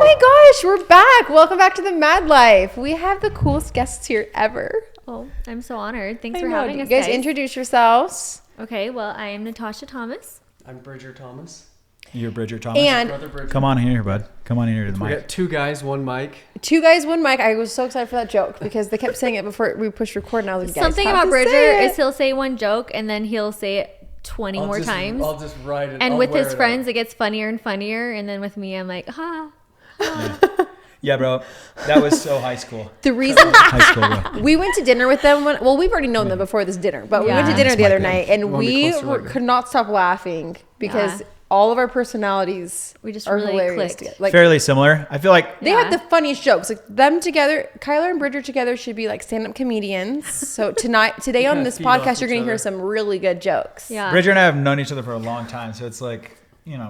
my gosh, we're back. Welcome back to the MADLife. We have the coolest guests here ever. Oh, I'm so honored. Thanks for having us, You guys introduce yourselves. Okay, well, I am Natasha Thomas. I'm Bridger Thomas. You're Bridger Thomas. And Brother Bridger. come on in here, bud. Come on in here to the We mic. got 2 guys, 1 mic. 2 guys, 1 mic. I was so excited for that joke because they kept saying it before we pushed record, and I was like, Something about Bridger is he'll say one joke and then he'll say it 20 more times. I'll just write it. And with his friends, it gets funnier and funnier. And then with me, I'm like, ha. Yeah, bro. That was so high school. The reason High school, bro. we went to dinner with them, we've already known them before this dinner, but we went to Yeah. dinner This the might other be- night, and Wanna be we closer, like could not stop laughing because Yeah. all of our personalities We just are really hilarious clicked. together. Like, Fairly similar. I feel like they have the funniest jokes. Like them together, Kyler and Bridger together should be like stand-up comedians. So today on kinda this feed off podcast, you're each going to hear other. some really good jokes. Yeah. Bridger and I have known each other for a long time, so it's like, you know,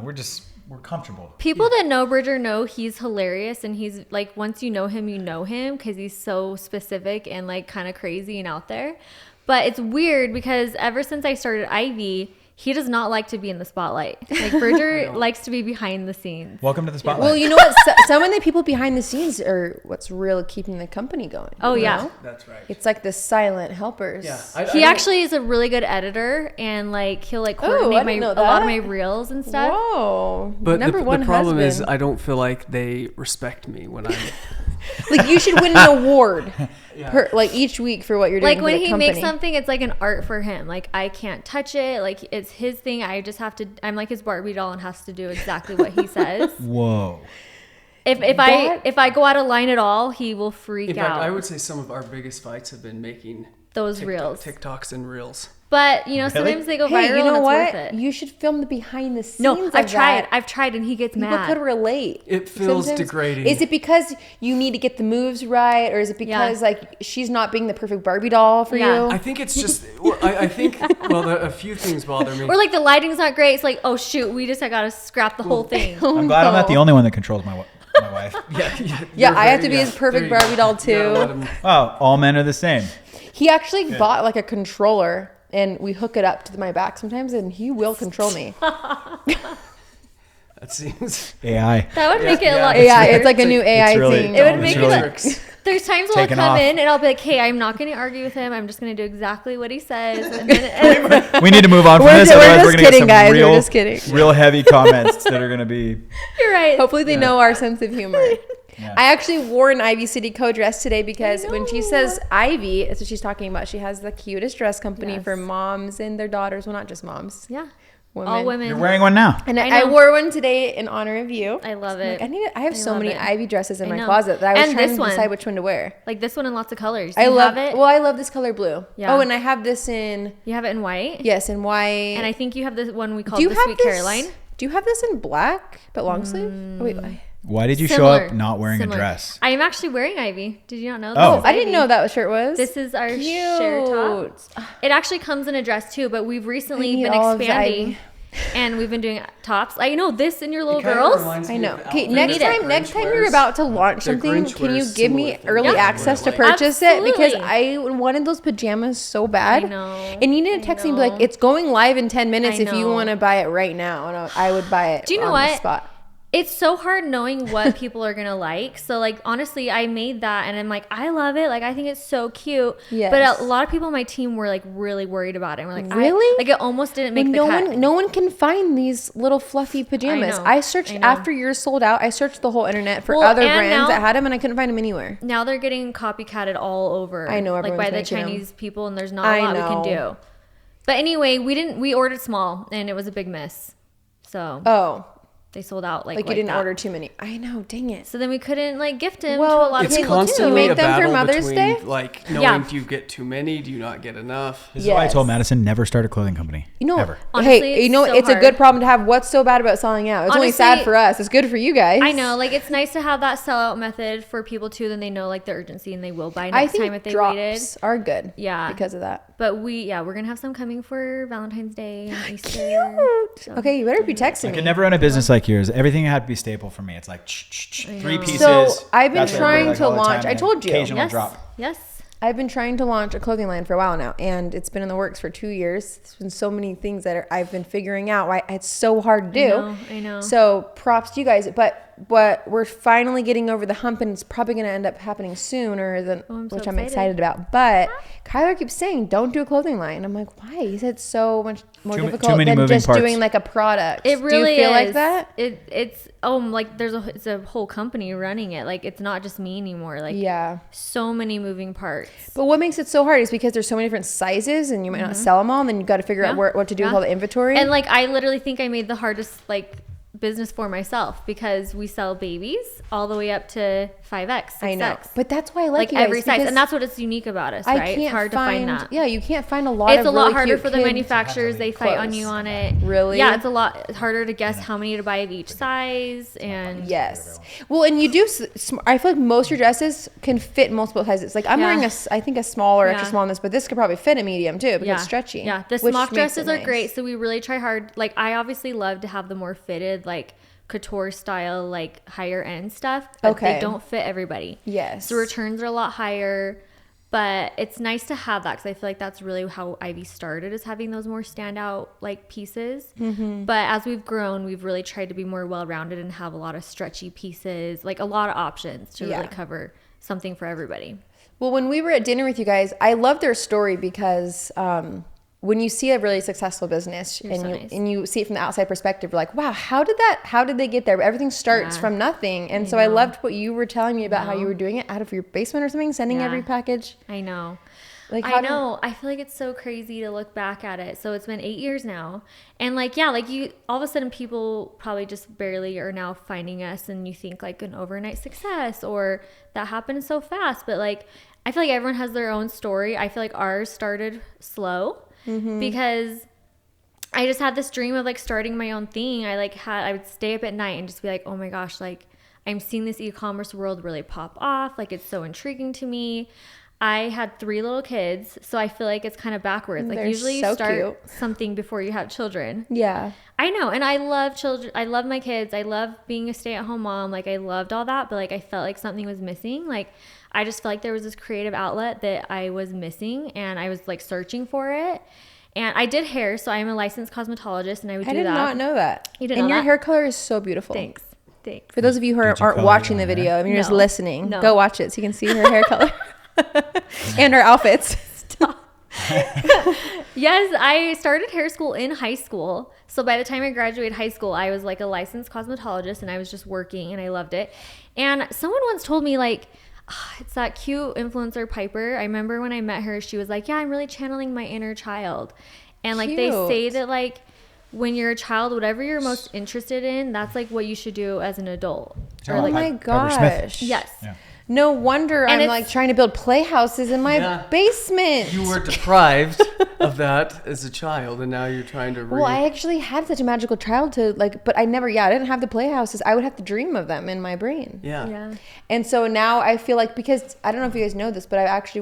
we're comfortable. People that know Bridger know he's hilarious, and he's like, once you know him because he's so specific and like kind of crazy and out there. But it's weird because ever since I started Ivy, he does not like to be in the spotlight. Like Bridger likes to be behind the scenes. Welcome to the spotlight. Well, you know what? Some of the people behind the scenes are what's really keeping the company going. Oh, you yeah. know? That's right. It's like the silent helpers. Yeah. He actually is a really good editor, and like he'll like coordinate didn't know a lot of that. my reels and stuff. Whoa. But Number one the problem is husband. I don't feel like they respect me when I'm... Like you should win an award Yeah. like each week for what you're doing. Like for when the he company. makes something, it's like an art for him. Like I can't touch it. Like it's his thing. I just have to. I'm like his Barbie doll and has to do exactly what he says. Whoa. If I go out of line at all, he will freak In fact, out. I would say some of our biggest fights have been making Those reels. TikToks and reels. But you know, Really? sometimes they go Hey, viral you know and it's what? worth it. You should film the behind the scenes. No, of I've tried. that. I've tried, and he gets People mad. could relate. It feels Sometimes. degrading. Is it because you need to get the moves right, or is it because like she's not being the perfect Barbie doll for Yeah. you? I think it's just... I think, well, a few things bother me. Or like the lighting's not great. It's like, oh shoot, we just got to scrap the whole thing. I'm glad I'm not the only one that controls my wife. Yeah, you're I have to very- be his perfect there you Barbie go. doll, You gotta too. let 'em- Wow, all men are the same. He actually bought like a controller, and we hook it up to my back sometimes, and he will control me. That seems... AI. That would make it a yeah. lot AI, easier. it's like a new AI it's really- thing. It would It's make really- it. There's times where I'll Taken come off. in and I'll be like, hey, I'm not going to argue with him. I'm just going to do exactly what he says. And then, We need to move on from We're this. just Otherwise, we're going to kidding, get some guys. We're real, just kidding. real heavy comments that are going to be... you're right. Hopefully they know our sense of humor. Yeah. I actually wore an Ivy City co-dress today because when she says Ivy, that's what she's talking about. She has the cutest dress company Yes. for moms and their daughters. Well, not just moms. Yeah. Women. All women. You're wearing one now. And I I know. wore one today in honor of you. I love I'm like, it. I have so love many it. Ivy dresses in I my know. closet that I was And trying this to one. decide which one to wear. Like this one in lots of colors. I You love have it. Well, I love this color blue. Yeah. Oh, and I have this in You have it in white. yes, in white. And I think you have this one we call do you the have Sweet this, Caroline. Do you have this in black but long sleeve? Oh, wait, Why did you Similar. show up not wearing Similar. a dress? I am actually wearing Ivy. Did you not know? Oh. This is I didn't Ivy. know that shirt was. This is our Cute. share top. It actually comes in a dress too, but we've recently I need been all of the expanding. Ivy. And we've been doing tops. I know this in your little It kinda girls. reminds I me know. of Okay, outfits next that time, next Grinch time you're wears. about to launch The something, Grinch can you wears give me similar things. early Yeah. access to Like- purchase it? Because Absolutely. I wanted those pajamas so bad. I know. And you need to text me and be like, know. it's going live in 10 minutes I if you know. want to buy it right now. And I would buy it Do you know on what? the spot. It's so hard knowing what people are gonna like. So like honestly, I made that and I'm like, I love it. Like I think it's so cute. Yes. But a lot of people on my team were like really worried about it. And we're like, Really? like it almost didn't make Well, the cut. no one can find these little fluffy pajamas. know. I searched I know. after yours sold out. I searched the whole internet for Well, other and brands now- that had them, and I couldn't find them anywhere. Now they're getting copycatted all over. I know, like everyone's by the making 'em. Chinese people, and there's not I a lot we know. can do. But anyway, we ordered small, and it was a big miss. So Oh, they sold out like like you didn't that. order too many. I know, dang it. So then we couldn't like gift him Well, to a lot It's of people constantly Make a them for battle Mother's between Day? like knowing Yeah. do you get too many, do you not get enough? This is why I Yes. told Madison never start a clothing company. You know, Ever. Honestly, hey, it's you know, so it's a hard. good problem to have. What's so bad about selling out? It's only sad Honestly, for us. It's good for you guys. I know, like it's nice to have that sellout method for people too. Then they know like the urgency and they will buy I next think time if they drops waited. are good. Yeah. because of that. But we're gonna have some coming for Valentine's Day and Easter. Cute. Okay, you better be texting I me. could never run a business like yours. Everything had to be staple for me. It's like 3 know. pieces. So, I've been That's what trying everybody to all the time, launch- I and told you. Occasional Yes. drop. Yes. I've been trying to launch a clothing line for a while now, and it's been in the works for 2 years. There's been so many things that I've been figuring out. Why it's so hard to do. I know. So props to you guys. But what we're finally getting over the hump, and it's probably going to end up happening sooner than which I'm excited about. But Kyler keeps saying, don't do a clothing line. I'm like, why? He said it's so much more difficult than just doing like a product. It really do you feel is. like that? It's like it's a whole company running it. Like it's not just me anymore. Like so many moving parts. But what makes it so hard is because there's so many different sizes, and you might not sell them all, and then you got to figure out what to do with all the inventory. And like I literally think I made the hardest like business for myself, because we sell babies all the way up to 5X, 6X. I know, but that's why I like you every guys, size, and that's what it's unique about us, right? It's hard to find that. Yeah, you can't find a lot. It's of a lot really harder for the kid manufacturers. They fight on you on it. Really? Yeah, it's a lot harder to guess how many to buy of each size. And yes, well, and you do. I feel like most of your dresses can fit multiple sizes. Like I'm wearing I think a small or extra small in this, but this could probably fit a medium too because it's stretchy. Yeah, the smock dresses are great. So we really try hard. Like I obviously love to have the more fitted, like couture style, like higher end stuff, but they don't fit everybody. Yes, so returns are a lot higher, but it's nice to have that, because I feel like that's really how Ivy started, is having those more standout like pieces. But as we've grown, we've really tried to be more well-rounded and have a lot of stretchy pieces, like a lot of options to really cover something for everybody. Well, when we were at dinner with you guys, I love their story because when you see a really successful business and you see it from the outside perspective, you're like, wow, how did they get there? Everything starts from nothing. And I loved what you were telling me about how you were doing it out of your basement or something, sending every package. I know. Like, I know. I feel like it's so crazy to look back at it. So it's been 8 years now. And like, like you, all of a sudden people probably just barely are now finding us, and you think like an overnight success or that happened so fast. But like, I feel like everyone has their own story. I feel like ours started slow. Because I just had this dream of like starting my own thing. I would stay up at night and just be like, oh my gosh, like I'm seeing this e-commerce world really pop off. Like it's so intriguing to me. I had 3 little kids, so I feel like it's kind of backwards. Like usually you start something before you have children. Yeah. I know. And I love children. I love my kids. I love being a stay-at-home mom. Like I loved all that, but like I felt like something was missing. Like I just felt like there was this creative outlet that I was missing, and I was like searching for it. And I did hair, so I am a licensed cosmetologist, and I would do that. I did not know that. You didn't know that? And your hair color is so beautiful. Thanks. For those of you who aren't watching the video, I mean, you're just listening, go watch it so you can see her hair color and her outfits. Stop. Yes, I started hair school in high school. So by the time I graduated high school, I was like a licensed cosmetologist, and I was just working, and I loved it. And someone once told me like, it's that cute influencer Piper. I remember when I met her, she was like, yeah, I'm really channeling my inner child. And like they say that like when you're a child, whatever you're most interested in, that's like what you should do as an adult. Oh my gosh. Yes. Yeah. No wonder I'm like trying to build playhouses in my basement. You were deprived of that as a child, and now you're trying to Well, I actually had such a magical childhood, like, but I never, I didn't have the playhouses. I would have to dream of them in my brain. Yeah. And so now I feel like, because I don't know if you guys know this, but I actually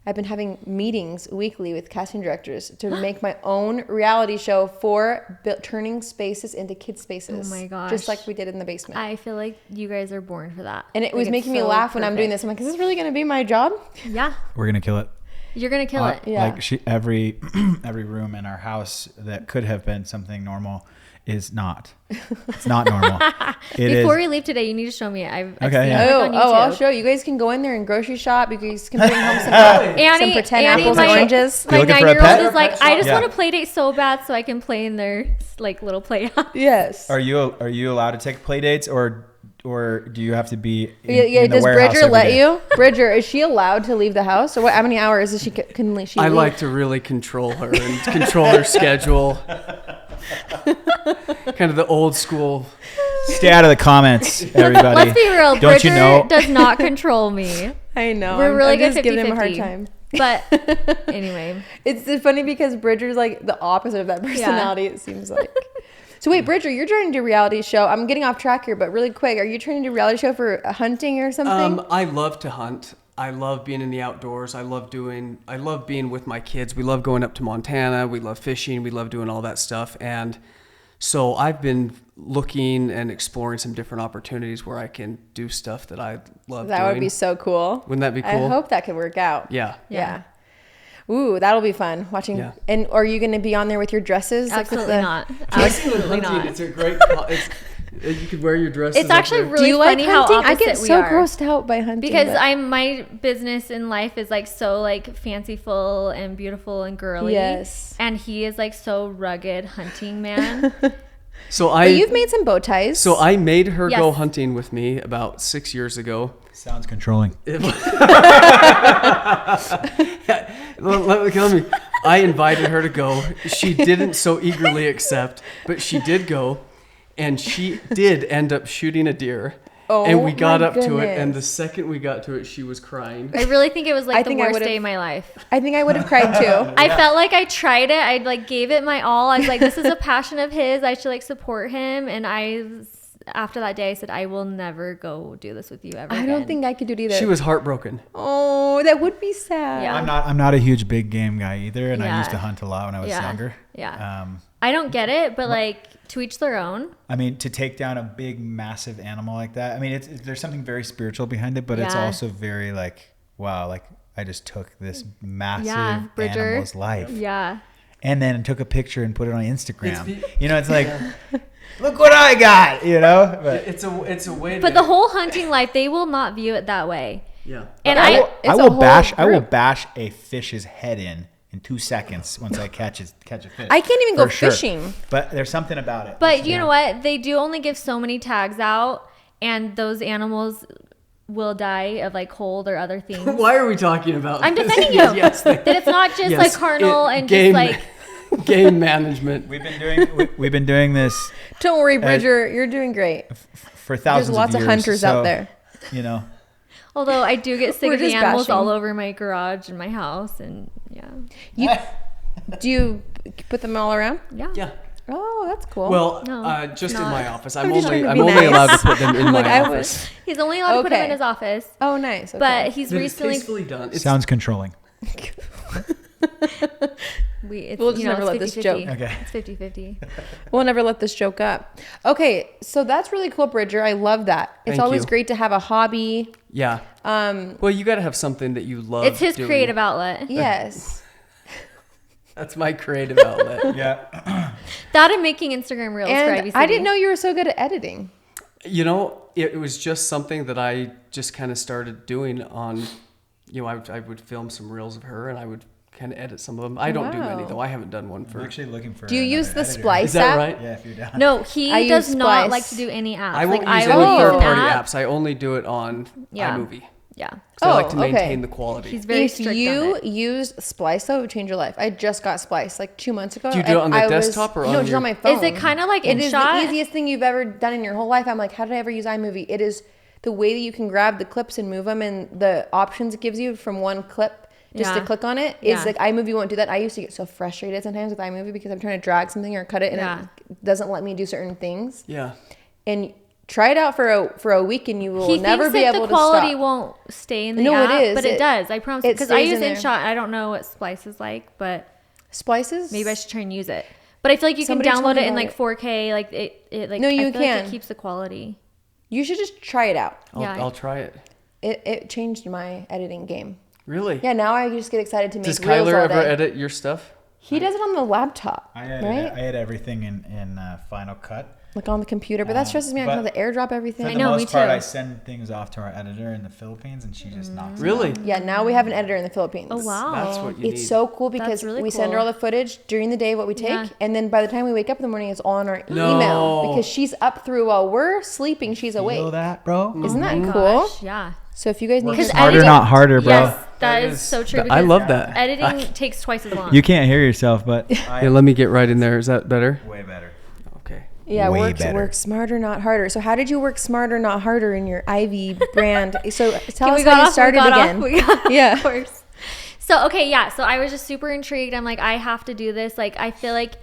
I've been having meetings weekly with casting directors to make my own reality show for turning spaces into kid spaces. Oh my gosh. Just like we did in the basement. I feel like you guys are born for that. And it was making me laugh when I'm doing this. I'm like, is this really going to be my job? Yeah. We're going to kill it. You're going to kill it. Yeah. Like every room in our house that could have been something normal is not. It's not normal. Before we leave today, you need to show me it. I've seen it on YouTube. I'll show you. You guys can go in there and grocery shop. You guys can bring home some pretend apples and oranges. My 9-year-old is like, I just want to play date so bad so I can play in their like little playhouse. Yes. Are you allowed to take play dates, or do you have to be in the warehouse? Does Bridger let you? Bridger, is she allowed to leave the house, or what? How many hours is she can leave? I like to really control her and control her schedule. Kind of the old school. Stay out of the comments, everybody. Let's be real. Don't Bridger you know? does not control me. I know. We're really good. Just giving him a hard time. But anyway, it's funny because Bridger's like the opposite of that personality. It seems like. So wait, Bridger, you're trying to do a reality show. I'm getting off track here, but really quick, are you trying to do a reality show for hunting or something? I love to hunt. I love being in the outdoors. I love being with my kids. We love going up to Montana. We love fishing. We love doing all that stuff. And so I've been looking and exploring some different opportunities where I can do stuff that I love doing. That would be so cool. Wouldn't that be cool? I hope that could work out. Yeah. Ooh, that'll be fun watching. Yeah. And are you going to be on there with your dresses? Absolutely not. Absolutely not. It's a great. You could wear your dress. It's actually really Do you like funny how hunting? opposite I get we so are. grossed out by hunting. Because my business in life is like so like fanciful and beautiful and girly. Yes. And he is like so rugged hunting man. But you've made some bow ties. So I made her go Yes. hunting with me about 6 years ago. Sounds controlling. Let me. I invited her to go. She didn't so eagerly accept, but she did go, and she did end up shooting a deer. Oh, and we got my up to it, and the goodness. second we got to it, she was crying. I really think it was I like the think I worst would've- day of my life. I think I would have cried too. I felt like I tried it. I like gave it my all. I was like, this is a passion of his. I should like support him. And after that day, I said, I will never go do this with you ever I again. don't think I could do it either. She was heartbroken. Oh, that would be sad. Yeah. I'm not a huge big game guy either, and I Yeah. used to hunt a lot when I was Yeah. younger. Yeah. I don't get it, but like to each their own. I mean, to take down a big, massive animal like that. I mean, there's something very spiritual behind it, but it's Yeah. also very like, wow, like I just took this massive Yeah, Bridger. animal's life, Yeah. and then took a picture and put it on Instagram. It's like, look what I got, But It's a way. But the whole hunting life, they will not view it that way. Yeah. And I I, will- It's I a will whole bash group. a fish's head in 2 seconds once I catch a fish. I can't even go For sure. fishing. But there's something about it. but you know what? They do only give so many tags out, and those animals will die of like cold or other things. Why are we talking about? I'm this? defending you. Yes. That it's not just yes, like carnal and game, just like game management. We've been doing this Don't worry, Bridger. You're doing great. for thousands There's lots of of years. hunters out so, there. Although I do get sick We're of the just animals bashing. all over my garage and my house, and yeah. Do you put them all around? Yeah. Oh, that's cool. Well, No, just in not. my office. I'm I'm just only trying to I'm be only nice. allowed to put them in my I office. He's only allowed to put them in Okay. his office, oh, nice. Okay. but he's That is recently. tastefully done. It's, Sounds controlling. We'll just never it's let this 50-50. joke. Okay. It's 50-50. We'll never let this joke up. Okay, so that's really cool, Bridger. I love that. It's Thank always you. great to have a hobby. Yeah. Well, you got to have something that you love. It's his doing. creative outlet. Yes. That's my creative outlet. Yeah. That and making Instagram reels for Ivy And City. I didn't know you were so good at editing. You know, it was just something that I just kind of started doing on. I would film some reels of her, and I would kind of edit some of them. I don't do many Wow. though. I haven't done one We're for. actually looking for. Do you use the another editor. Splice Is that app? right? Yeah, if you're down. No, he I does use not Splice. like to do any apps. I won't like, use I any will use an third-party app. apps. I only do it on Yeah. iMovie. Yeah. So I like Oh, to maintain okay. the quality. He's very If strict you on it. used Splice, though, it would change your life. I just got Splice like 2 months ago. Do you do it and on the I was- desktop or on no, just your- on my phone? Is it kind of like It is the InShot? easiest thing you've ever done in your whole life. I'm like, how did I ever use iMovie? It is the way that you can grab the clips and move them, and the options it gives you from one clip just to Yeah. click on it is Yeah. like iMovie won't do that. I used to get so frustrated sometimes with iMovie because I'm trying to drag something or cut it and Yeah. it doesn't let me do certain things. Yeah. And try it out for a week and you will He never thinks be that able the to quality stop. won't stay in the No, it app, is. but it does. I promise. it Because I stays use in there. InShot. I don't know what Splice is like, but Splices? maybe I should try and use it. But I feel like you Somebody can told download me it in about like 4K. Like it like No, you I feel like can. it keeps the quality. You should just try it out. Yeah. I'll try it. It changed my editing game. Really? Yeah, now I just get excited to make Does reels Kyler all ever day. edit your stuff? He does it on the laptop, I edit, right? I edit everything in Final Cut. Like on the computer, but that stresses me out but because the airdrop everything. For I the know, me most part, too. I send things off to our editor in the Philippines, and she just knocks. Really? It out. Yeah, now we have an editor in the Philippines. Oh wow. That's what you It's need. so cool because really we send her cool. all the footage during the day, what we take, Yeah. and then by the time we wake up in the morning, it's all on our No. email because she's up through while we're sleeping. She's Feel awake. that, bro? Isn't that Oh cool? gosh, yeah. So if you guys need Because to Smarter, editing- not harder, bro. Yes, that That is is- so true. I because love that. Editing takes twice as long. You can't hear yourself, but Yeah, let me get right in there. Is that better? way better. Okay. Yeah, Way work better. smarter, not harder. So how did you work smarter, not harder in your Ivy brand? So tell us We got how you off- started we got off- again. we got off Yeah. course. So okay, yeah. So I was just super intrigued. I'm like, I have to do this. Like, I feel like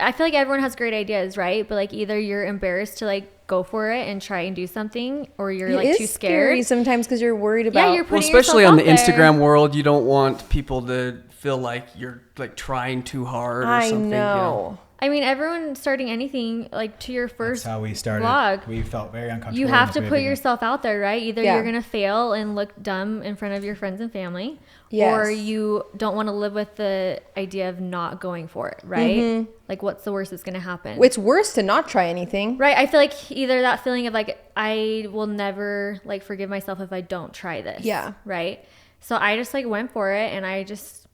I feel like everyone has great ideas, right? But like, either you're embarrassed to like go for it and try and do something, or you're It like is too scary scared. sometimes because you're worried about. Yeah, you're Well, putting especially yourself on the out there. Instagram world, you don't want people to feel like you're like trying too hard or I something. know. I mean, everyone starting anything, like to your first That's how we started. vlog, We felt very uncomfortable. you have to put yourself out there, right? Either Yeah. you're going to fail and look dumb in front of your friends and family, Yes. or you don't want to live with the idea of not going for it, right? Mm-hmm. Like, what's the worst that's going to happen? It's worse to not try anything. Right. I feel like either that feeling of like, I will never like forgive myself if I don't try this. Yeah. Right. So I just like went for it and I just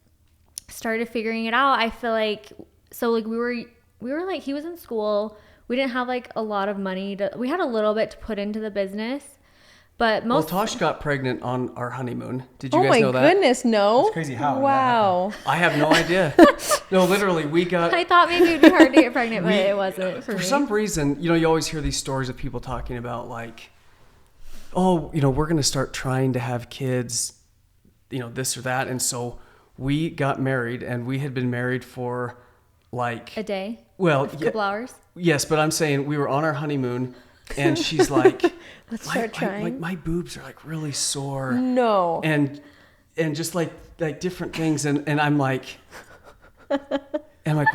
started figuring it out. I feel like, so like we were like, he was in school. We didn't have like a lot of money we had a little bit to put into the business, but Well, Tosh got pregnant on our honeymoon. Did you Oh guys my know that? goodness, no. It's crazy how that Wow. I have no idea. No, literally, we got... I thought maybe it'd be hard to get pregnant, but it wasn't for me. For some reason, you know, you always hear these stories of people talking about like, oh, you know, we're going to start trying to have kids, you know, this or that. And so we got married, and we had been married for like... A day? Well, A couple hours? yes, but I'm saying we were on our honeymoon, and she's like, Let's start trying. my boobs are like really sore. No. And just like different things. And I'm like,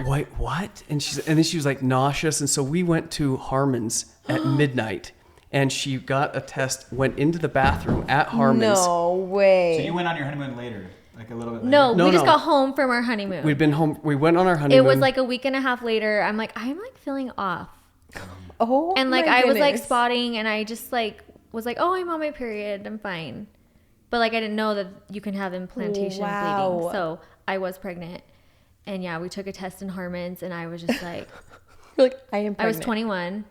wait, what? And then she was like nauseous. And so we went to Harmon's at midnight, and she got a test, went into the bathroom at Harmon's. No way. So you went on your honeymoon later, like a little bit later? No, we just no. got home from our honeymoon. We'd been home. We went on our honeymoon. It was like a week and a half later. I'm like feeling off. Oh, And like my I was like goodness. spotting, and I just like was like, oh, I'm on my period, I'm fine. But like I didn't know that you can have implantation Wow. bleeding. So I was pregnant. And yeah, we took a test in Harmon's, and I was just like, You're like, I am pregnant. I was 21.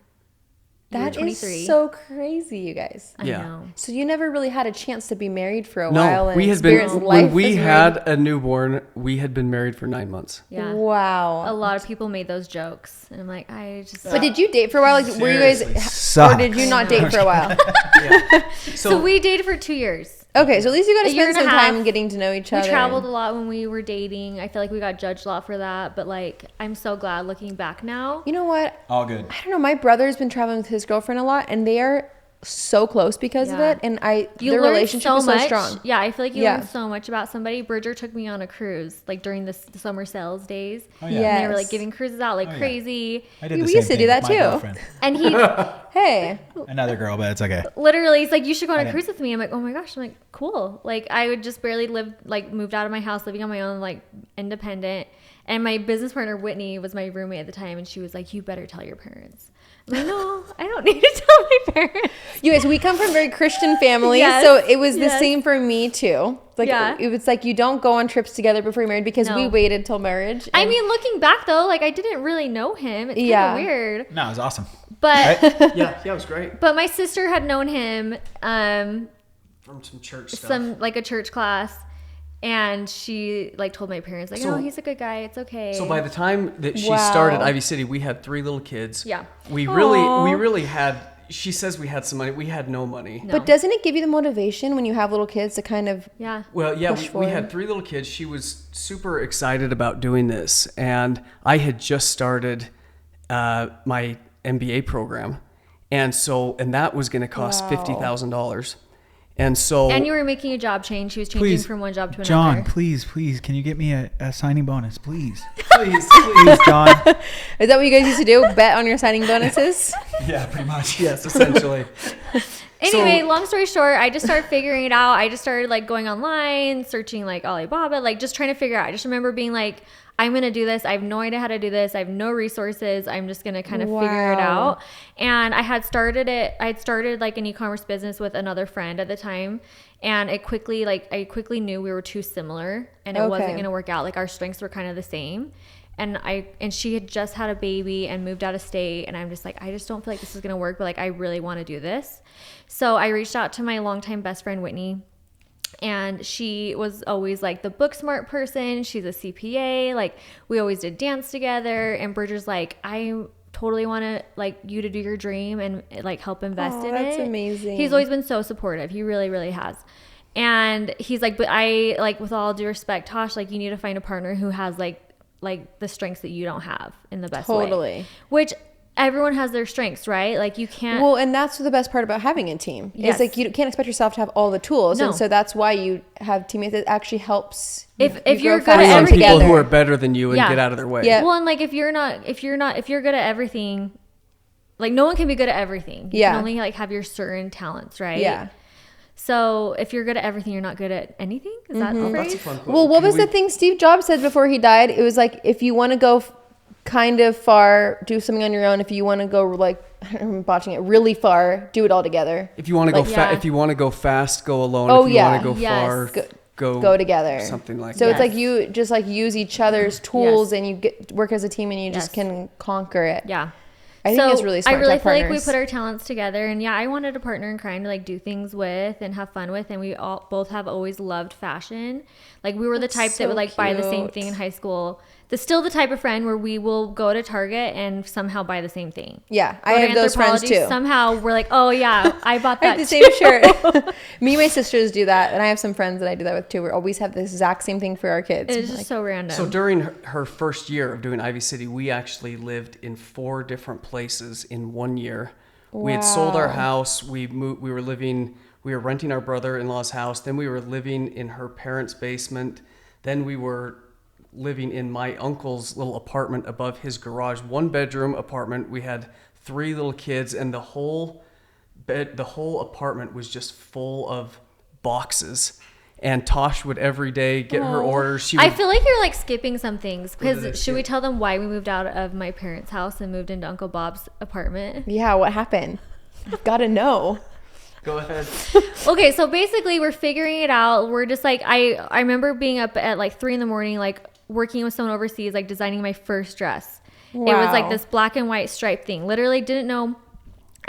You were That 23. is so crazy, you guys. I Yeah. know. So you never really had a chance to be married for a no, while and we had been, experience life when we as had a newborn, we had been married for 9 months. Yeah. married. Wow. A lot of people made those jokes, and I'm like, I just. But did you date for a while? Like, were you guys, Seriously or did you sucks. not date for a while? Yeah. So we dated for 2 years. Okay, so at least you got to A year spend and a some half. time getting to know each We other. traveled a lot when we were dating. I feel like we got judged a lot for that, but like I'm so glad looking back now. You know what? All good. I don't know. My brother's been traveling with his girlfriend a lot, and they are so close because of Yeah. it. And You their learn relationship so is so much. strong. Yeah, I feel like you Yeah. learn so much about somebody. Bridger took me on a cruise like during the summer sales days. Oh, yeah. Yeah. And they were like Yes. giving cruises out like Oh, yeah. crazy. I did the We same used to thing do that with my too. girlfriend. And he Hey, Another girl, but it's okay. literally, he's like, you should go on I a didn't- cruise with me. I'm like, oh my gosh. I'm like, cool. Like I would just barely moved out of my house, living on my own, like independent. And my business partner, Whitney, was my roommate at the time. And she was like, you better tell your parents. I'm like, no, I don't need to tell my parents. you guys, we come from very Christian families, Yes, so it was the yes. same for me too. Like Yeah. it was like you don't go on trips together before you're married because we No. waited till marriage. I and- mean, looking back though, like I didn't really know him. It's kind of Yeah. weird. No, it was awesome. But Yeah, it was great. but my sister had known him From some church stuff. some like a church class, and she like told my parents like, So- oh, he's a good guy, it's okay. So by the time that she Wow. started Ivy City, we had 3 little kids. Yeah. We Aw. really had, she says we had some money. We had no money. No. But doesn't it give you the motivation when you have little kids to kind of Yeah. Well, yeah, Push we forward. had 3 little kids. She was super excited about doing this. And I had just started my MBA program. And that was going to cost Wow. $50,000. And so, And you were making a job change. She was changing Please, from one job to another. John, please, can you get me a signing bonus, please? please, Please, John. is that what you guys used to do? Bet on your signing bonuses? Yeah, pretty much. yes, essentially. Anyway, So- long story short, I just started figuring it out. I just started like going online, searching like Alibaba, like just trying to figure out. I just remember being like, I'm going to do this. I have no idea how to do this. I have no resources. I'm just going to kind of figure it Wow. out. And I had started like an e-commerce business with another friend at the time. And I quickly knew we were too similar and it wasn't Okay. going to work out. Like our strengths were kind of the same. And she had just had a baby and moved out of state. And I'm just like, I just don't feel like this is going to work, but like, I really want to do this. So I reached out to my longtime best friend, Whitney. And she was always like the book smart person. She's a CPA. Like we always did dance together. And Bridger's like, I totally want to like you to do your dream and like help invest in That's it. amazing. He's always been so supportive. He really, really has. And he's like, but I like, with all due respect, Tosh, like you need to find a partner who has like the strengths that you don't have in the best way. Totally. Which everyone has their strengths, right? Like you can't. Well, and that's the best part about having a team. Yes. It's like you can't expect yourself to have all the tools, No. and so that's why you have teammates. It actually helps. If you're grow good at Bring on everything, people who are better than you and Yeah. get out of their way. Yeah. well, and like if you're good at everything, like no one can be good at everything. You Yeah. can only like have your certain talents, right? Yeah. So if you're good at everything, you're not good at anything. Is that the That's a phrase? fun quote. Well, what Can was we- the thing Steve Jobs said before he died? It was like, if you want to go kind of far, do something on your own. If you want to go like, I'm botching it, really far, do it all together. If you want to go Like, yeah. if you want to go fast, go alone. Oh, if you yeah. want to go Yes. far, Go together. Something like So that. it's like Yes. you just like use each other's tools Yes. and you work as a team and you just Yes. can conquer it. Yeah. I think it's really smart I really to have feel like we partners. put our talents together, and yeah, I wanted a partner in crime to like do things with and have fun with, and we all both have always loved fashion. Like we were the That's type that so would like buy the same cute. thing in high school. Still the type of friend where we will go to Target and somehow buy the same thing. Yeah, Go I to have those friends Anthropology, too. Somehow we're like, oh yeah, I bought I that have the too. same shirt. Me and my sisters do that, and I have some friends that I do that with too. We always have the exact same thing for our kids. It's Like, just so random. So during her first year of doing Ivy City, we actually lived in 4 different places in 1 year. We had sold our Wow. house. We were renting our brother-in-law's house. Then we were living in her parents' basement. Then we were living in my uncle's little apartment above his garage, 1-bedroom apartment. We had 3 little kids, and the whole apartment was just full of boxes. And Tosh would every day get her orders. She would, I feel like you're like skipping some things did I because should we skip? tell them why we moved out of my parents' house and moved into Uncle Bob's apartment? yeah, what happened? I've got to know. Go ahead. Okay, so basically we're figuring it out. We're just like I remember being up at like 3 a.m, like working with someone overseas, like designing my first dress. It was like Wow. this black and white stripe thing. Literally didn't know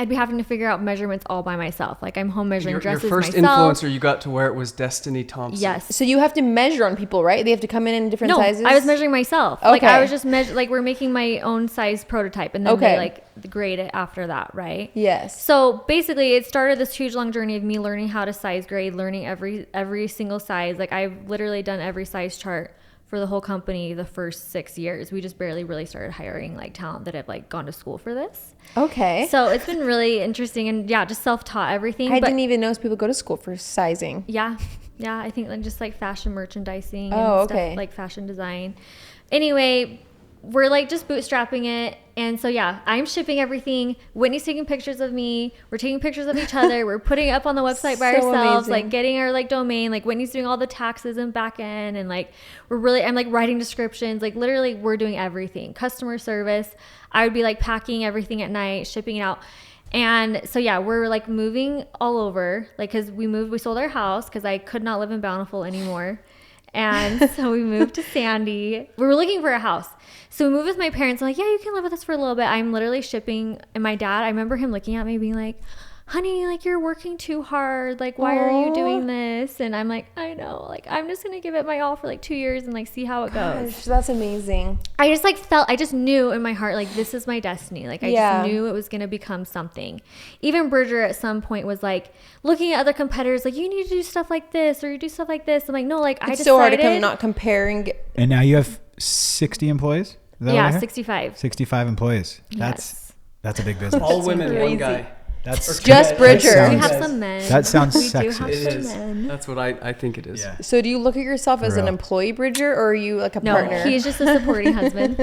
I'd be having to figure out measurements all by myself. Like I'm home measuring Your dresses first myself. influencer you got to wear it was Destiny Thompson. Yes. So you have to measure on people, right? They have to come in different No, sizes? I was measuring myself. Like I Okay. was just like we're making my own size prototype and then Okay. they like grade it after that, right? Yes. So basically it started this huge long journey of me learning how to size grade, learning every single size. Like I've literally done every size chart for the whole company the first 6 years. We just barely really started hiring like talent that have like gone to school for this. Okay. So it's been really interesting and yeah, just self-taught everything. I but didn't even know people go to school for sizing. yeah, I think like just like fashion merchandising Oh, and okay. stuff like fashion design. Anyway, we're like just bootstrapping it. And so yeah, I'm shipping everything. Whitney's taking pictures of me. We're taking pictures of each other. We're putting it up on the website by So ourselves, amazing. like getting our like domain. Like Whitney's doing all the taxes and back end and like I'm like writing descriptions. Like literally we're doing everything. Customer service. I would be like packing everything at night, shipping it out. And so yeah, we're like moving all over, like because we sold our house because I could not live in Bountiful anymore. And so we moved to Sandy. We were looking for a house. So we moved with my parents. I'm like, yeah, you can live with us for a little bit. I'm literally shipping. And my dad, I remember him looking at me being like, honey, like you're working too hard. Like, why are you doing this? And I'm like, I know. Like, I'm just going to give it my all for like 2 years and like see how it goes. Gosh, that's amazing. I just like I just knew in my heart, like this is my destiny. Like I Yeah. just knew it was going to become something. Even Bridger at some point was like looking at other competitors, like you need to do stuff like this or you do stuff like this. I'm like, no, like I It's decided. so hard to not comparing. And now you have 60 employees? Is that what I Yeah, heard? 65. 65 employees. Yes. That's a big business. All women, crazy. one guy. That's Just Bridger. that We sounds- have some men. That sounds we do sexist. have It some is. men. That's what I think it is. Yeah. So do you look at yourself as For an real. employee, Bridger, or are you like a No, partner? he's just a supporting husband.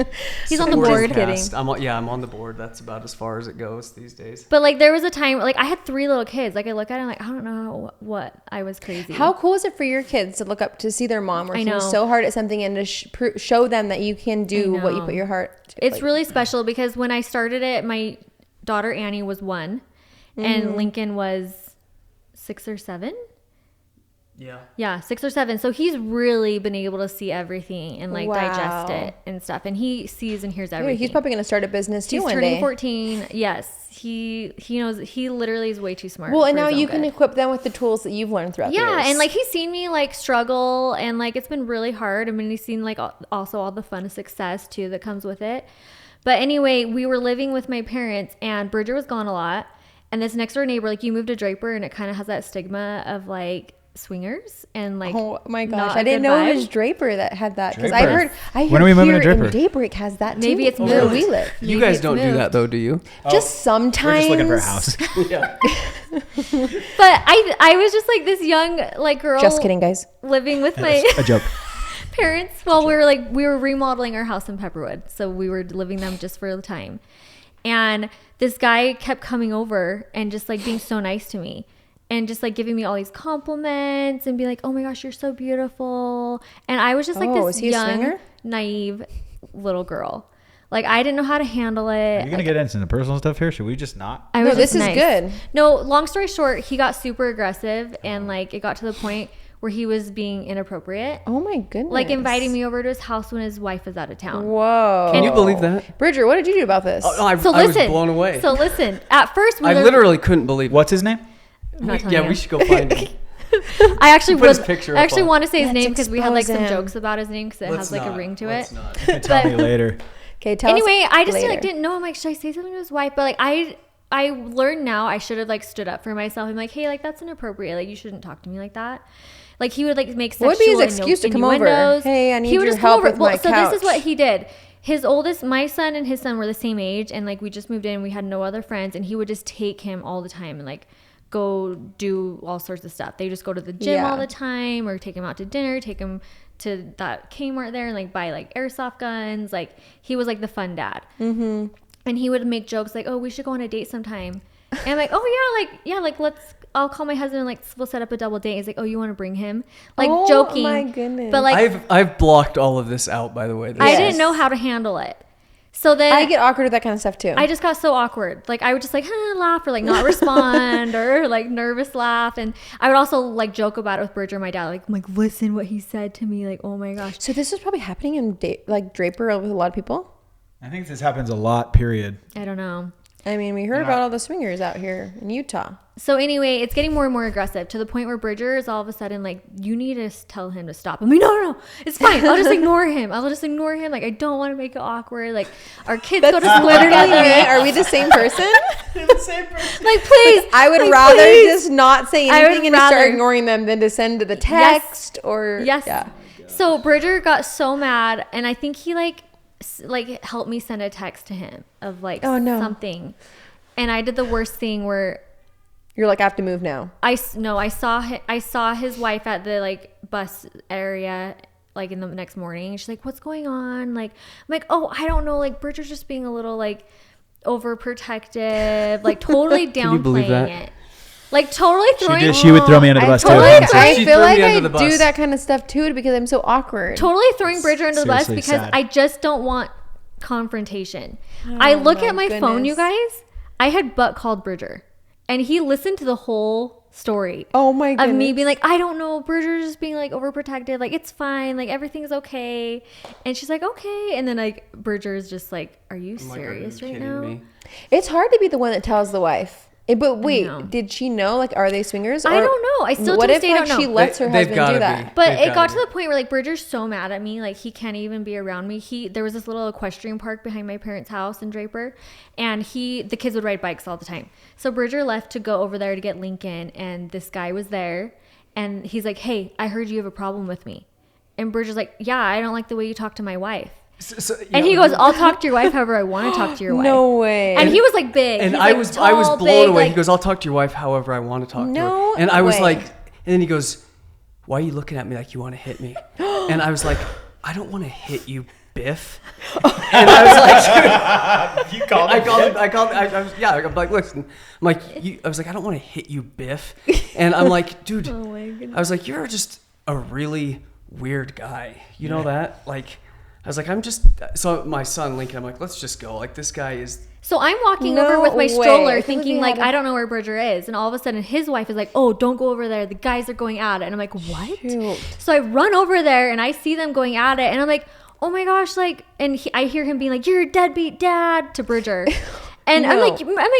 He's on the Supporting board. cast. I'm on the board. That's about as far as it goes these days. But like there was a time, like I had 3 little kids. Like I look at him, like I don't know what I was crazy. How cool is it for your kids to look up to see their mom working know. so hard at something and to show them that you can do what you know. put your heart to? It's Like, really special because when I started it, my daughter Annie was 1 and Lincoln was 6 or 7. Yeah. Yeah, 6 or 7. So he's really been able to see everything and like digest Wow. it and stuff. And he sees and hears yeah, everything. he's probably going to start a business too He's one turning day. 14. Yes, he knows. He literally is way too smart. Well, and for now his own you can good. equip them with the tools that you've learned throughout the Yeah, years. and like he's seen me like struggle and like it's been really hard. I mean, he's seen like also all the fun success too that comes with it. But anyway, we were living with my parents and Bridger was gone a lot. And this next door neighbor, like you moved to Draper and it kind of has that stigma of like swingers and like, oh my gosh, not I didn't know vibe. it was Draper that had that, because Draper. I heard When are we moving to here in Draper? Daybreak has that too. Maybe it's where moved. we live. You Maybe guys it's don't do moved. that though, do you? Just sometimes. We're just looking for a house. Yeah. But I was just like this young like girl. Just kidding, guys. Living with my A joke. parents while we were remodeling our house in Pepperwood, so we were living them just for the time. And this guy kept coming over and just like being so nice to me and just like giving me all these compliments and be like, oh my gosh, you're so beautiful. And I was just like Oh, is this he a young swinger? naive little girl. Like I didn't know how to handle it. Are you gonna get into the personal stuff here? Should we just not? I No, was this just is nice. good. No, long story short, he got super aggressive and like it got to the point where he was being inappropriate. Oh my goodness. Like inviting me over to his house when his wife was out of town. Whoa. Can you believe that? Bridger, what did you do about this? Oh, I So was listen, blown away. So listen, at first we I literally couldn't believe it. What's his name? I'm not telling Yeah, you. we should go find him. I actually Put his would. picture I up actually on- want to say his Let's name because we had like some expose him. jokes about his name because it has like a ring to it. Tell me later. Okay, tell Anyway, us I just later. like didn't know. I'm like, should I say something to his wife? But like I learned now I should have like stood up for myself. I'm like, hey, like that's inappropriate. Like you shouldn't talk to me like that. Like he would like make sexual What would be his excuse to come over? innuendos. Hey, I need He would your just come help over. with my So this is what couch. he did. His oldest, my son and his son were the same age, and like we just moved in. We had no other friends, and he would just take him all the time and like go do all sorts of stuff. They just go to the gym Yeah. all the time, or take him out to dinner, take him to that Kmart there, and like buy like airsoft guns. Like he was like the fun dad. Mm-hmm. And he would make jokes like, "Oh, we should go on a date sometime." And I'm like, "Oh yeah, like let's." I'll call my husband and like we'll set up a double date. He's like, "Oh, you want to bring him?" Like Oh, joking. my goodness. But like I've blocked all of this out, by the way. I Yes. didn't know how to handle it. So then I get awkward with that kind of stuff too. I just got so awkward. Like I would just like laugh or like not respond or like nervous laugh. And I would also like joke about it with Bridger, my dad. Like, I'm like, listen what he said to me. Like, oh my gosh. So this is probably happening in like Draper with a lot of people. I think this happens a lot. Period. I don't know. I mean, we heard about all the swingers out here in Utah. So anyway, it's getting more and more aggressive to the point where Bridger is all of a sudden like, you need to tell him to stop. I'm like, no, it's fine. I'll just ignore him. Like, I don't want to make it awkward. Like, our kids go to school Literally together. me. Are we the same person? Like, please. I would like, rather please. just not say I would anything and just start rather- ignoring them than to send the text or Yes. Yeah. So Bridger got so mad, and I think he like helped me send a text to him of like Oh, no. something, and I did the worst thing where You're like, I have to move now. I saw his wife at the like bus area like in the next morning. She's like, "What's going on?" Like I'm like, "Oh, I don't know." Like Bridger's just being a little like overprotective, like totally Can you believe downplaying that? it. Like totally throwing. She would throw me under the I bus totally, too. I She feel threw like me I under the do bus. that kind of stuff too because I'm so awkward. Totally throwing Bridger under the bus Seriously because sad. I just don't want confrontation. I look my at my phone, you goodness. guys. I had butt called Bridger, and he listened to the whole story. Oh my Of me goodness. being like, I don't know, Bridger's just being like overprotective, like it's fine, like everything's okay. And she's like, okay. And then like Bridger's just like, are you I'm like, are you serious right kidding now? me? It's hard to be the one that tells the wife. But wait, know. did she know? Like, are they swingers? I Or don't know. I still what to if this day like don't she know. lets her They've husband gotta do be. that? But They've it got gotta to the point where like Bridger's so mad at me, like he can't even be around me. There was this little equestrian park behind my parents' house in Draper, and the kids would ride bikes all the time. So Bridger left to go over there to get Lincoln, and this guy was there, and he's like, "Hey, I heard you have a problem with me," and Bridger's like, "Yeah, I don't like the way you talk to my wife." And he goes, "I'll talk to your wife however I want to talk to your wife." No way. And he was like big. And He's, I like, was tall, blown big, away. like- He goes, "I'll talk to your wife however I want to talk to No her." And I was way. like, and then he goes, "Why are you looking at me like you want to hit me?" And I was like, "I don't want to hit you, Biff." And I was like, You called I'm like, listen, I was like, I don't want to hit you, Biff. And I'm like, dude, Oh my goodness. I was like, you're just a really weird guy. You know that? Like, I was like, so my son, Lincoln, I'm like, let's just go. Like, this guy is, So I'm walking No over with my way. I stroller feel like thinking we like, had a- I don't know where Bridger is. And all of a sudden his wife is like, oh, don't go over there. The guys are going at it. And I'm like, what? Shoot. So I run over there and I see them going at it. And I'm like, oh my gosh. Like, and I hear him being like, you're a deadbeat dad to Bridger. And I'm No. like, you don't even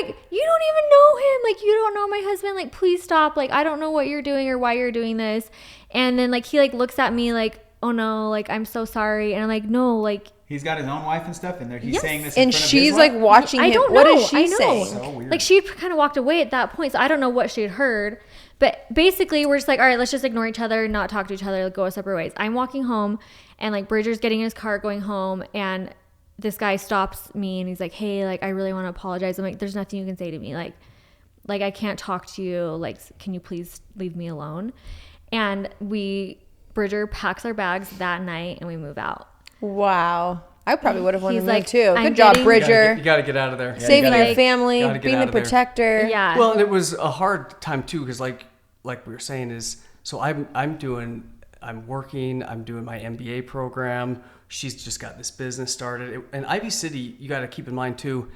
know him. Like, you don't know my husband. Like, please stop. Like, I don't know what you're doing or why you're doing this. And then like, he like looks at me like, oh no, like, I'm so sorry. And I'm like, no, like, He's got his own wife and stuff in there. He's Yes. saying this in And front of she's his like wife? watching I him. don't know. What is she I know. saying? So weird. Like she kind of walked away at that point, so I don't know what she had heard. But basically, we're just like, all right, let's just ignore each other, not talk to each other, go our separate ways. I'm walking home, and like Bridger's getting in his car going home, and this guy stops me, and he's like, hey, like I really want to apologize. I'm like, there's nothing you can say to me, like I can't talk to you. Like, can you please leave me alone? And Bridger packs our bags that night, and we move out. Wow. I probably would have wanted He's to move like, too. I'm Good job, getting- Bridger. You got to get out of there. Saving gotta- your family, gotta get being out the of there. protector. Yeah. Well, and it was a hard time too, because like we were saying is, so I'm working, I'm doing my MBA program. She's just got this business started. And Ivy City, you got to keep in mind too,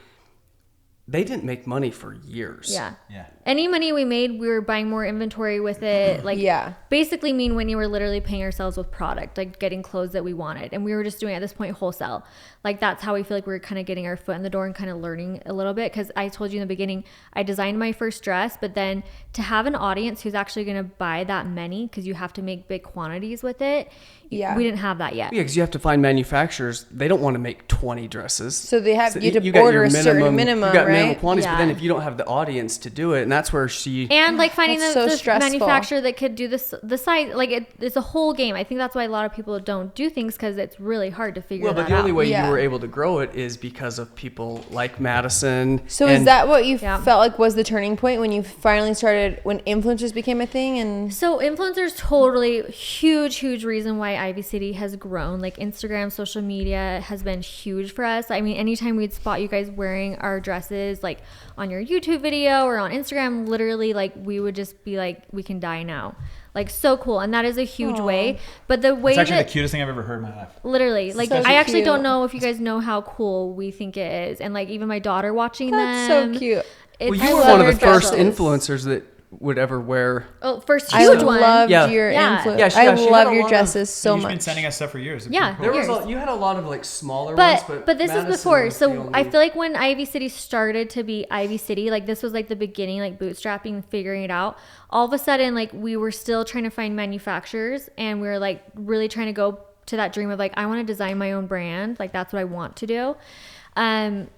they didn't make money for years. Yeah. Yeah. Any money we made, we were buying more inventory with it. Like, Yeah. basically me and Whitney were literally paying ourselves with product, like getting clothes that we wanted. And we were just doing at this point wholesale. Like, that's how we feel like we were kind of getting our foot in the door and kind of learning a little bit. Because I told you in the beginning, I designed my first dress, but then to have an audience who's actually going to buy that many, because you have to make big quantities with it. Yeah. We didn't have that yet. Yeah, because you have to find manufacturers. They don't want to make 20 dresses. So they have you to got your order a certain minimum, You got right? minimum quantities, but then Yeah. if you don't have the audience to do it, and that's where she... And like finding That's the so stressful. manufacturer that could do this, the size, like it's a whole game. I think that's why a lot of people don't do things, because it's really hard to figure Well, that but the only out. way Yeah. you were able to grow it is because of people like Madison. So is and- that what you Yeah. felt like was the turning point when you finally started, when influencers became a thing? And So influencers totally huge reason why Ivy City has grown. Like Instagram, social media has been huge for us. I mean, anytime we'd spot you guys wearing our dresses, like on your YouTube video or on Instagram, literally like we would just be like, we can die now. Like so cool. And that is a huge way. But the way It's actually that the cutest thing I've ever heard in my life. literally, like So I actually cute. don't know if you guys know how cool we think it is. And like even my daughter watching that's them. so cute. Well, it's- you I were love one of your the first dresses. influencers that would ever wear... Oh, first I huge one. loved Yeah. your Yeah. influence. Yeah, I she had love a your lot of- dresses so You've much. been sending us stuff for years. It's Yeah. pretty cool. You had a lot of like smaller ones, But this Madison is before. was the So only- I feel like when Ivy City started to be Ivy City, like this was like the beginning, like bootstrapping, figuring it out. All of a sudden, like we were still trying to find manufacturers, and we were like really trying to go to that dream of like, I want to design my own brand. Like that's what I want to do.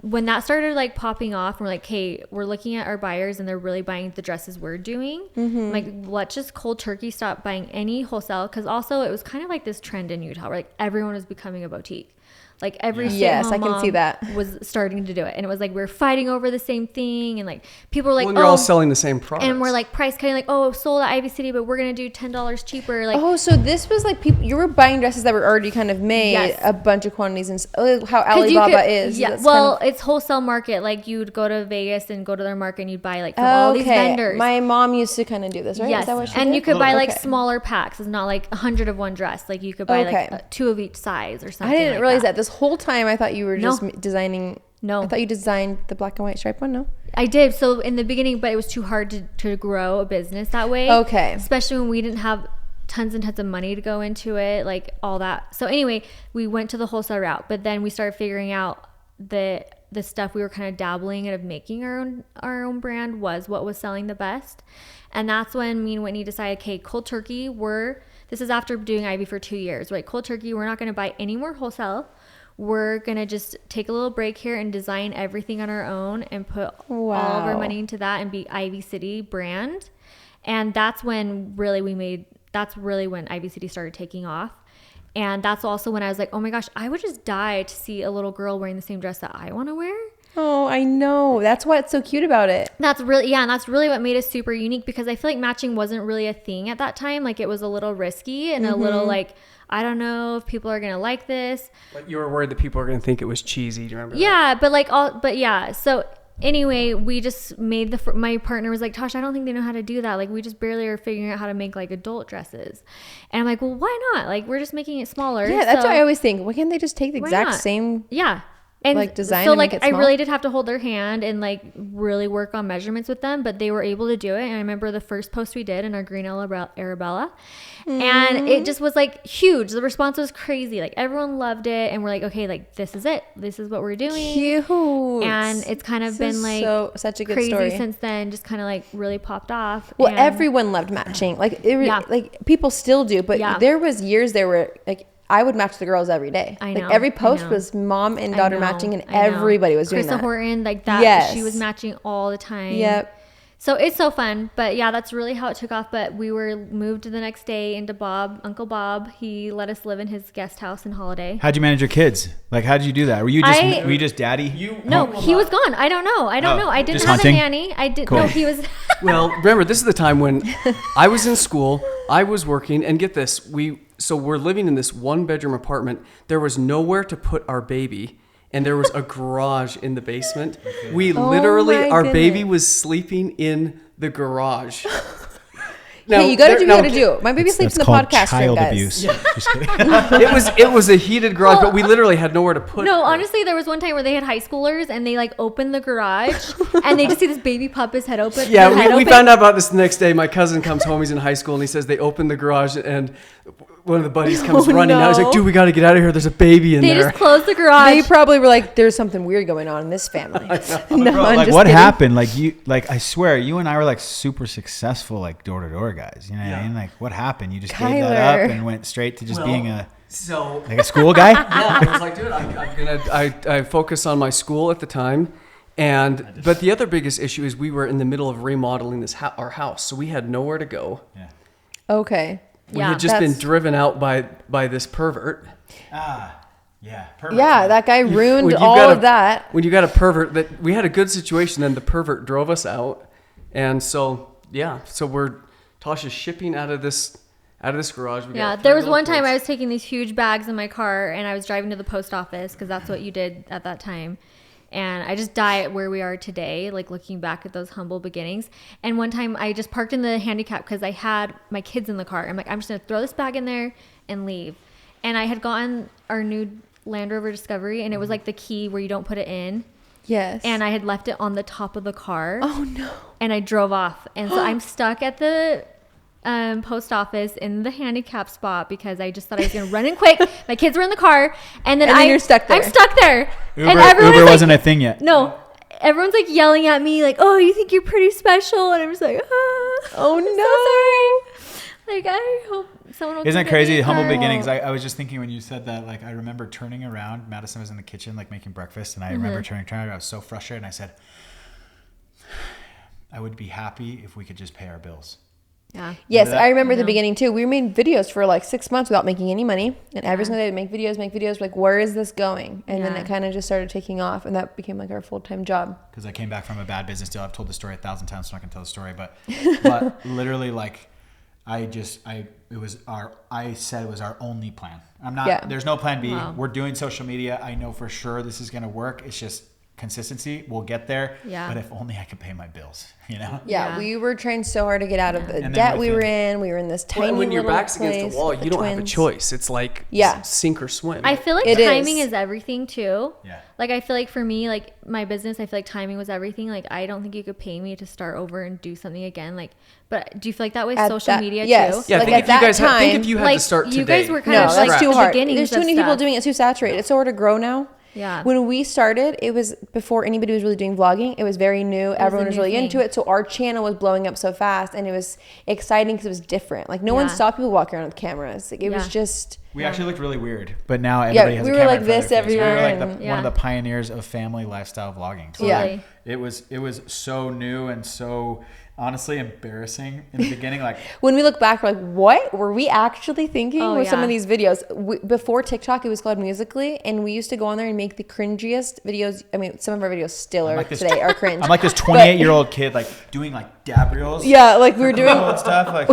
When that started like popping off, we're like, hey, we're looking at our buyers and they're really buying the dresses we're doing. Like, let's just cold turkey stop buying any wholesale. Cause also it was kind of like this trend in Utah where like everyone was becoming a boutique. Like every Yes, stay-at-home I can see mom that. was starting to do it. And it was like, we're fighting over the same thing. And like people were like, when you're all selling the same product. and we're like price cutting, like, oh, sold at Ivy City, but we're going to do $10 cheaper. Like, Oh, so this was like people, you were buying dresses that were already kind of made, Yes. a bunch of quantities, and how 'cause you Alibaba could- is. Yeah. That's Well, kind it's wholesale market. Like you'd go to Vegas and go to their market and you'd buy like from of, all these vendors. My mom used to kind of do this, right? Yes, Is that what she and did? you could buy like Okay. smaller packs. It's not like 100 of one dress. Like you could buy Okay. like 2 of each size or something. I didn't like realize that. This whole time I thought you were No. just designing. No. I thought you designed the black and white stripe one. No. I did. So in the beginning, but it was too hard to grow a business that way. Okay. Especially when we didn't have tons and tons of money to go into it, like all that. So anyway, we went to the wholesale route, but then we started figuring out the stuff we were kind of dabbling in of making our own brand was what was selling the best. And that's when me and Whitney decided, okay, cold turkey, this is after doing Ivy for 2 years, right? Cold turkey, we're not going to buy any more wholesale. We're going to just take a little break here and design everything on our own and put all of our Wow. money into that and be Ivy City brand. And that's when really that's really when Ivy City started taking off. And that's also when I was like, oh my gosh, I would just die to see a little girl wearing the same dress that I want to wear. Oh, I know. That's what's so cute about it. And that's really what made us super unique, because I feel like matching wasn't really a thing at that time. Like it was a little risky and a little like, I don't know if people are going to like this. Like you were worried that people were going to think it was cheesy. Do you remember? Yeah, but yeah. So anyway, we just made my partner was like, Tosh, I don't think they know how to do that. Like we just barely are figuring out how to make like adult dresses. And I'm like, well, why not? Like we're just making it smaller. Yeah, that's So- what I always think. Why can't they just take the Why exact not? same? Yeah. And Like, design so and like make it I small? really did have to hold their hand and like really work on measurements with them, but they were able to do it. And I remember the first post we did in our green Arabella, and it just was like huge. The response was crazy. Like everyone loved it, and we're like, okay, like this is it. This is what we're doing. Cute. And it's kind of This been is like such a good crazy story. since then. Just kind of like really popped off. Well, and everyone loved matching. Like Yeah. like people still do, but Yeah. there was years there were like I would match the girls every day. I know. Like every post was mom and daughter matching, and everybody was doing that. Krista Horton, like that. Yes. She was matching all the time. Yep. So it's so fun. But yeah, that's really how it took off. But we were moved the next day into Uncle Bob. He let us live in his guest house in Holiday. How'd you manage your kids? Like, how'd you do that? Were you just daddy? No, he was gone. I don't know. I didn't have hunting? a nanny. I didn't. Cool. No, he was. Well, remember, this is the time when I was in school, I was working, and get this, so we're living in this 1-bedroom apartment. There was nowhere to put our baby, and there was a garage in the basement. We literally, our baby was sleeping in the garage. Now, hey, you gotta do what you gotta do. My baby sleeps in the podcast room, guys. Abuse. Yeah. Just kidding. it was a heated garage, but we literally had nowhere to put her. Honestly, there was one time where they had high schoolers and they like opened the garage and they just see this baby pup his head open. Yeah, we found out about this the next day. My cousin comes home, he's in high school, and he says they opened the garage and one of the buddies comes running out. He's like, dude, we got to get out of here. There's a baby in there. They just closed the garage. They probably were like, there's something weird going on in this family. No, bro, like what happened? Like I swear, you and I were like super successful, like door to door guys. You know what I mean? Like what happened? You just gave that up and went straight to just being a school guy? Yeah, I was like, dude, I focus on my school at the time. But the other biggest issue is we were in the middle of remodeling our house. So we had nowhere to go. Yeah. Okay. We had just been driven out by this pervert. Yeah, pervert. Yeah, that guy ruined all of that. When you got a pervert, that we had a good situation, then the pervert drove us out, and so we're Tasha's shipping out of this garage. There was one time I was taking these huge bags in my car and I was driving to the post office because that's what you did at that time. And I just die at where we are today, like looking back at those humble beginnings. And one time I just parked in the handicap because I had my kids in the car. I'm like, I'm just going to throw this bag in there and leave. And I had gotten our new Land Rover Discovery, and it was like the key where you don't put it in. Yes. And I had left it on the top of the car. Oh, no. And I drove off. And so I'm stuck at the post office in the handicap spot because I just thought I was going to run in quick. My kids were in the car. And then you're stuck there. I'm stuck there. Uber wasn't a thing yet. No. Everyone's like yelling at me like, oh, you think you're pretty special? And I'm just like, oh, no. So sorry. Like, I hope someone will. Isn't that crazy? Humble beginnings. I was just thinking when you said that, like, I remember turning around. Madison was in the kitchen, like, making breakfast. And I remember turning around. I was so frustrated. And I said, I would be happy if we could just pay our bills. Yeah. Yes, I remember the beginning too. We made videos for like 6 months without making any money, and every single day we'd make videos. Like, where is this going? And then it kind of just started taking off, and that became like our full-time job. Because I came back from a bad business deal. I've told the story 1,000 times, so I can tell the story. But literally, like, I said it was our only plan. There's no plan B. Wow. We're doing social media. I know for sure this is going to work. It's just consistency. We'll get there. Yeah. But if only I could pay my bills, you know? Yeah. We were trying so hard to get out of the debt we were in. We were in this tiny when your back's place against a wall, you don't have a choice. It's like sink or swim. I feel like timing is everything too. Yeah. Like, I feel like for me, like my business, I feel like timing was everything. Like, I don't think you could pay me to start over and do something again. Like, but do you feel like that way? Social media too? Yeah. Like, think if you had to start today. You guys were kind of like that's too hard. There's too many people doing it. It's too saturated. It's so hard to grow now. Yeah. When we started, it was before anybody was really doing vlogging. It was very new. Everyone was really into it. So our channel was blowing up so fast, and it was exciting because it was different. Like, no one saw people walking around with cameras. Like, it was just. We actually looked really weird, but now everybody has a camera. We were like this everywhere. We were like one of the pioneers of family lifestyle vlogging. So totally. It was so new and so honestly embarrassing in the beginning. Like, when we look back, we're like, what were we actually thinking with some of these videos? Before TikTok, it was called Musical.ly, and we used to go on there and make the cringiest videos. I mean, some of our videos still are today are cringe. I'm like this 28-year-old kid, like doing like dab reels. Yeah, like we were doing stuff. Like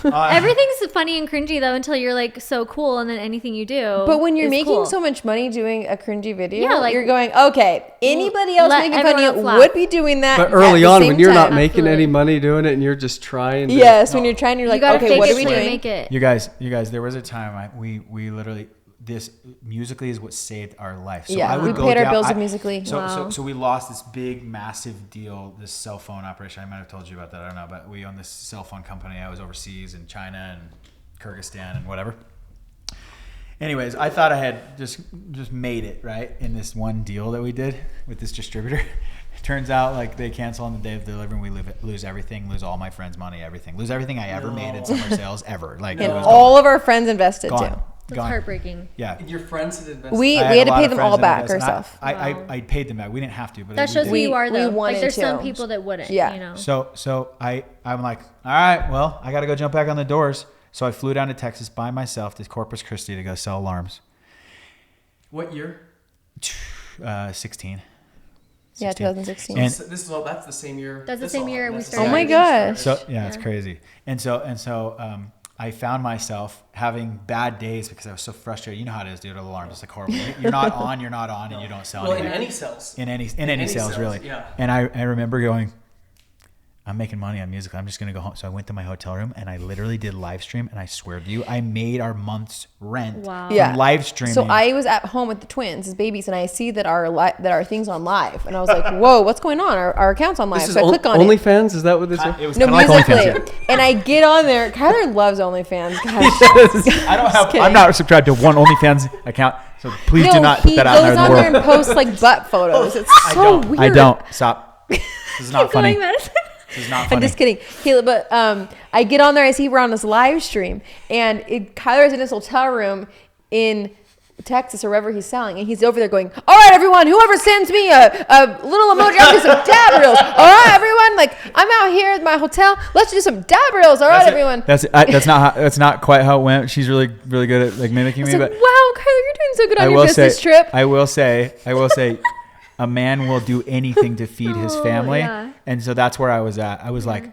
everything's funny and cringy though until you're like so cool, and then anything you do. But when you're making so much money doing a cringy video, like, you're going, okay, anybody else making fun of you would be doing that. But early on, when you're not making any money doing it and you're just trying to, when you're trying, you're like, okay, what are we doing? You guys, there was a time we literally, this Musical.ly is what saved our life. So I would we paid our bills with Musical.ly. So we lost this big massive deal, this cell phone operation. I might have told you about that, I don't know, but we own this cell phone company. I was overseas in China and Kyrgyzstan and whatever. Anyways, I thought I had just made it, right, in this one deal that we did with this distributor. Turns out, like, they cancel on the day of delivery, and we lose everything, lose all my friends' money, everything, lose everything I ever made in summer sales ever. Like, and all of our friends invested gone. too. That's heartbreaking. Yeah. Your friends had invested. We had to pay them all back ourselves. I paid them back. We didn't have to, but That shows who you are, though. wanted Like, there's to. some people that wouldn't. Yeah. You know. So I'm like, all right, well, I got to go jump back on the doors. So I flew down to Texas by myself to Corpus Christi to go sell alarms. What year? 16. Yeah, 2016. And This is all. That's the same year. That's the same year we that's the started. Oh my same gosh. so yeah, it's crazy. And so I found myself having bad days because I was so frustrated. You know how it is, dude. Alarms, it's like horrible. You're not on, and you don't sell Well, anything. in any sales. In any sales, really. Yeah. And I remember going, I'm making money on music. I'm just going to go home. So I went to my hotel room and I literally did live stream. And I swear to you, I made our month's rent from live streaming. So I was at home with the twins as babies, and I see that our thing's on live, and I was like, "Whoa, what's going on? Our account's on live." This is so I click on OnlyFans? Is that what this is? It was No, kind of like Musically. OnlyFans. And I get on there. Kyler loves OnlyFans. Gosh. I'm not subscribed to one OnlyFans account. So please do not put that out he there goes in the on there world. and posts like butt photos. It's so weird. I don't. Stop. This is not funny. Going, Madison. This is not I'm funny. just kidding, Caleb. But I get on there. I see we're on this live stream, and Kyler's in his hotel room in Texas or wherever he's selling, and he's over there going, "All right, everyone, whoever sends me a little emoji, I'll do some dab reels. All right, everyone, like I'm out here at my hotel. Let's do some dab reels. All right, everyone." That's not quite how it went. She's really good at like mimicking me. It's like, But wow, Kyler, you're doing so good on your business trip. I will say, a man will do anything to feed his family, yeah. and so that's where I was at. I was like,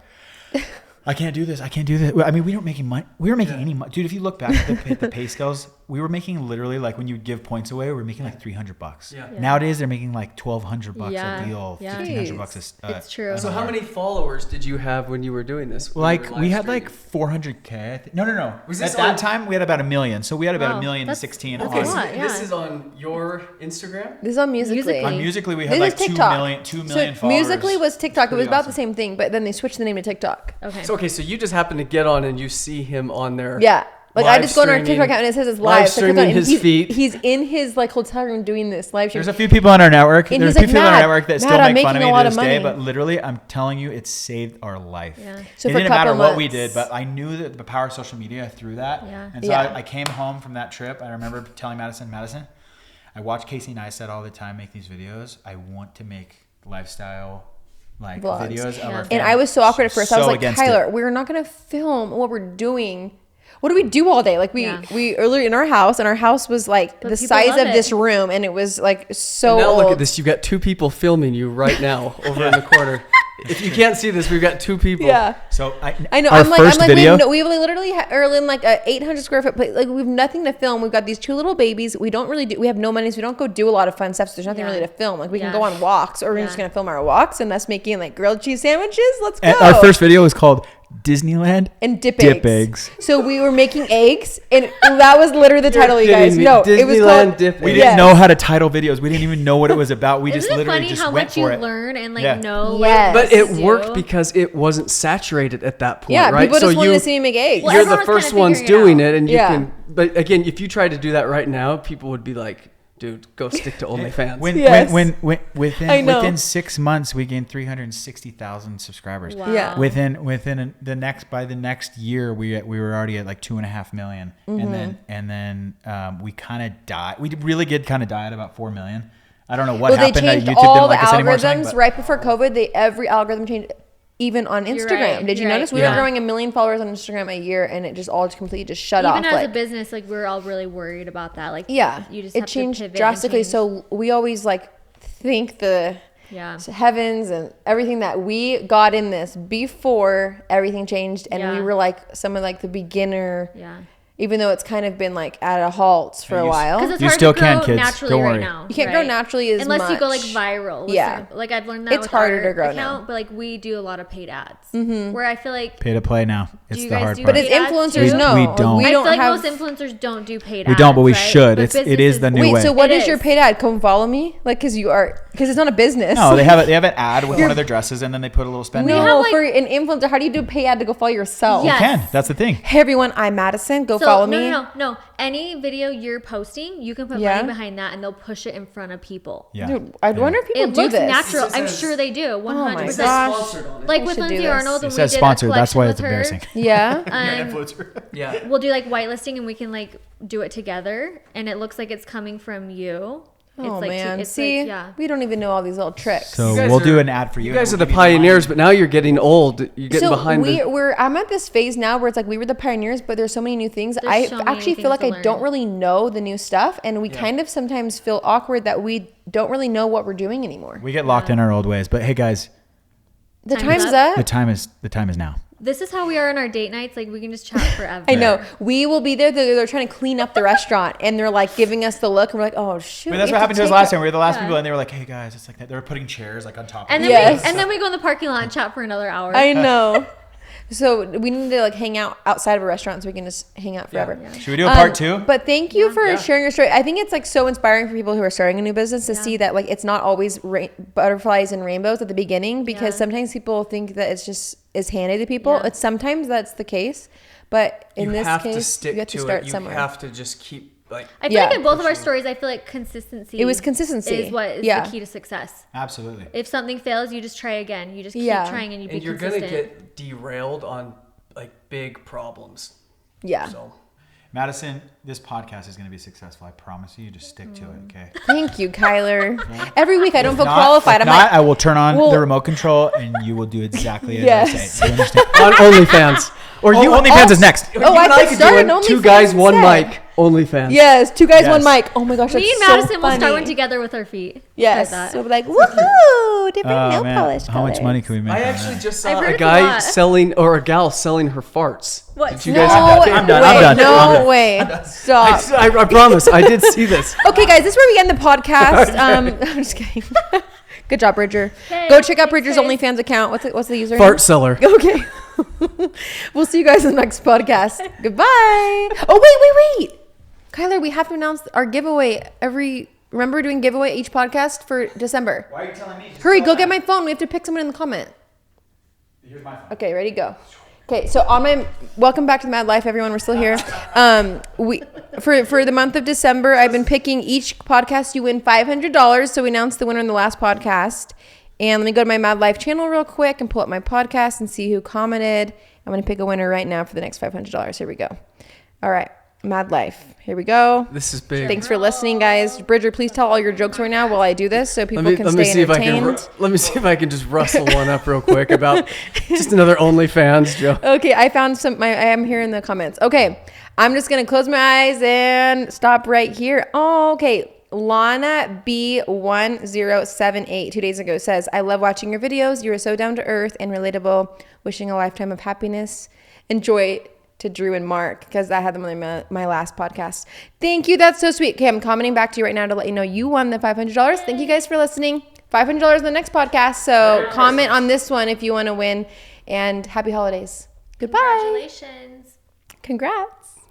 I can't do this. I mean, we weren't making money. We weren't making any money, dude. If you look back at the pay scales, we were making literally like when you give points away, we were making like $300. Yeah. Nowadays, they're making like $1,200 Yeah. a deal, Yeah. $1,500. It's true. So how many followers did you have when you were doing this? Like we had like 400K. No. Was At this that on- time, we had about 1 million. So we had about Wow. 1,016,000. That's Okay, a so lot, yeah. this is on your Instagram? This is on Musical.ly. On Musical.ly, we had This like is 2 TikTok. million So followers. Musical.ly was TikTok. It was Pretty about awesome. the same thing, but then they switched the name to TikTok. Okay. So you just happen to get on and you see him on there. Yeah. Like I live just go on our streaming- TikTok account and it says it's live live. So I click on streaming it, and his feet. He's in his like hotel room doing this live stream. There's a few people on our network. And There's he's a few like, people on our "Matt, network that Matt, still I'm make fun of making me a lot to of this day. money." But literally, I'm telling you, it saved our life. Yeah. So It for a didn't matter couple what we months. did, but I knew that the power of social media through that. Yeah. And so Yeah. I came home from that trip. I remember telling Madison, I watch Casey Neistat all the time make these videos. I want to make lifestyle like Vlogs. videos of our And family. I was so awkward at first. I was like, against Kyler, it. we're not going to film what we're doing. What do we do all day? Like we earlier in our house, and our house was like But the people size love of it. this room, and it was like so And now old. look at this. You got 2 people filming you right now over in the corner. If you can't see this, we've got 2 people. Yeah. So I know. Our I'm like, first video. we literally are in like a 800 square foot place. Like we have nothing to film. We've got these 2 little babies. We don't really do. We have no money, so we don't go do a lot of fun stuff. So there's nothing Yeah. really to film. Like we can Yeah. go on walks, or we're Yeah. just gonna film our walks and us making like grilled cheese sandwiches. Let's go. And our first video was called Disneyland and dip Dip eggs. Eggs. So we were making eggs, and that was literally the title, you kidding guys. me. No, it was Disneyland called Dip We Eggs. didn't know how to title videos. We didn't even know what it was about. We just Isn't it literally funny just how went much for you it. learn and like Yeah. know? Yes. What But it to worked do? because it wasn't saturated at that point, Yeah, right? people just wanted you, to see me make eggs. Well, you're the everyone's first kinda ones figuring it doing out. it, and you Yeah. can. But again, if you tried to do that right now, people would be like, "Dude, go stick to OnlyFans." Yes. When I know. within 6 months we gained 360,000 subscribers. Wow. Yeah. Within by the next year we were already at like 2.5 million, Mm-hmm. and then we kind of died. We really did kind of die at about 4 million. I don't know what Well, they happened. changed YouTube all didn't the like us anymore or something, algorithms but- right before COVID. Every algorithm changed, even on Instagram. right, Did you you're notice right. we Yeah. were growing 1 million followers on Instagram a year, and it just all completely just shut Even off. as Like, a business, like we're all really worried about that. Like yeah, you just it have to changed pivot and drastically. change. So we always like think the yeah. heavens and everything that we got in this before everything changed, and we Yeah. were like some of like the beginner. Yeah. Even though it's kind of been like at a halt for a while. Because it's You hard still to grow can, kids. naturally Don't right worry. now. You can't grow right? naturally as unless you go like much. viral. with Yeah. certain- like I've learned that It's with harder our to grow account, now. but like we do a lot of paid ads. Where I feel like Pay to play now. It's you the guys hard do part. But as paid ads influencers, too? no. We don't. We I don't feel like have. most influencers don't do paid ads. We don't, but we right? should. But It is the new Wait, way. so what It is your is. paid ad? Come follow me? Like, because it's not a business. No, they have an ad with one of their dresses, and then they put a little spending. No, have, like- for an influencer, how do you do a pay ad to go follow yourself? Yeah. You can. That's the thing. Hey everyone, I'm Madison. Go So follow me. No. Any video you're posting, you can put money behind that, and they'll push it in front of people. Yeah. Dude, I wonder if people It do looks this. natural. I'm sure they do. 100%. gosh. Like I with should do Lindsay this. Arnold, when It we says did sponsored. a That's why it's collection with her, Yeah. Influencer. Yeah. we'll do like whitelisting, and we can like do it together, and it looks like it's coming from you. Oh it's like man, it's see, like, yeah. we don't even know all these little tricks. So guys we'll are- do an ad for you. You guys are and the we'll give you pioneers, money. but now you're getting old. You're getting behind the... I'm at this phase now where it's like we were the pioneers, but there's so many new things. There's I so many actually feel things like to I don't learn. really know the new stuff, and we kind of sometimes feel awkward that we don't really know what we're doing anymore. We get locked in our old ways, but hey guys, The Time's time's up. up. the time is now. This is how we are on our date nights. Like we can just chat forever. I know. We will be there. They're trying to clean up the restaurant, and they're like giving us the look, and we're like, oh shoot. But that's we what have happened to us take last it. time. We were the last Yeah. people, and they were like, "Hey guys, it's like that." They were putting chairs like on top. And of then Yes. we go in the parking lot and chat for another hour. I know. So we need to like hang out outside of a restaurant so we can just hang out forever. Should we do a part two? But thank you for sharing your story. I think it's like so inspiring for people who are starting a new business to see that like it's not always butterflies and rainbows at the beginning, because sometimes people think that it's just is handed to people. Yeah. It's sometimes that's the case, but in this have case, to stick you have to to start it. You somewhere. have to just keep like... I feel Yeah. like in both of our stories, I feel like consistency. It was consistency. Is what is Yeah. the key to success. Absolutely. If something fails, you just try again. You just keep Yeah. trying, and you be And you're consistent. gonna get derailed on like big problems. Yeah. So Madison, this podcast is going to be successful. I promise you. Just stick to it, okay? Thank you, Kyler. Every week I don't If feel not- qualified. If I'm not, like, I will turn on well- the remote control, and you will do exactly as I Yes. say. Do you understand? on OnlyFans. Or you OnlyFans is next. Or Oh, you I and could could start do an it. Two OnlyFans guys, one instead. mic. OnlyFans. yes, two guys, one Yes. mic. Oh my gosh, Me that's and Madison so will start funny. one together with our feet. Yes, Like that. so we'll be like, woohoo, different Oh, nail man. polish How much colors. money can we make? I on actually that? just I've saw heard a it's a guy lot. selling or a gal selling her farts. What? Did you No, guys have that? I'm done, way, I'm done, no I'm done. way. Stop. I promise. I did see this. Okay, guys, this is where we end the podcast. I'm just kidding. Good job, Bridger. Okay, Go check out thanks, Bridger's guys. OnlyFans account. What's the username? Fart seller. Okay. We'll see you guys in the next podcast. Goodbye. Oh, wait. Kyler, we have to announce our giveaway remember doing giveaway each podcast for December. Why are you telling me? Just Hurry, tell go them. get my phone. We have to pick someone in the comment. Here's my phone. Okay, ready, go. Okay, so welcome back to MADLife, everyone. We're still here. For the month of December, I've been picking each podcast. You win $500. So we announced the winner in the last podcast. And let me go to my MADLife channel real quick and pull up my podcast and see who commented. I'm going to pick a winner right now for the next $500. Here we go. All right, MADLife. Here we go. This is big. Thanks for listening, guys. Bridger, please tell all your jokes right now while I do this so people can stay entertained. Let me see if I can just rustle one up real quick about just another OnlyFans joke. Okay, I found I am here in the comments. Okay, I'm just gonna close my eyes and stop right here. Oh, okay. Lana B1078 2 days ago says, I love watching your videos. You are so down to earth and relatable. Wishing a lifetime of happiness and joy to Drew and Mark, because I had them on my last podcast. Thank you. That's so sweet. Okay, I'm commenting back to you right now to let you know you won the $500. Thank you guys for listening. $500 in the next podcast. So comment on this one if you want to win. And happy holidays. Goodbye. Congratulations. Congrats.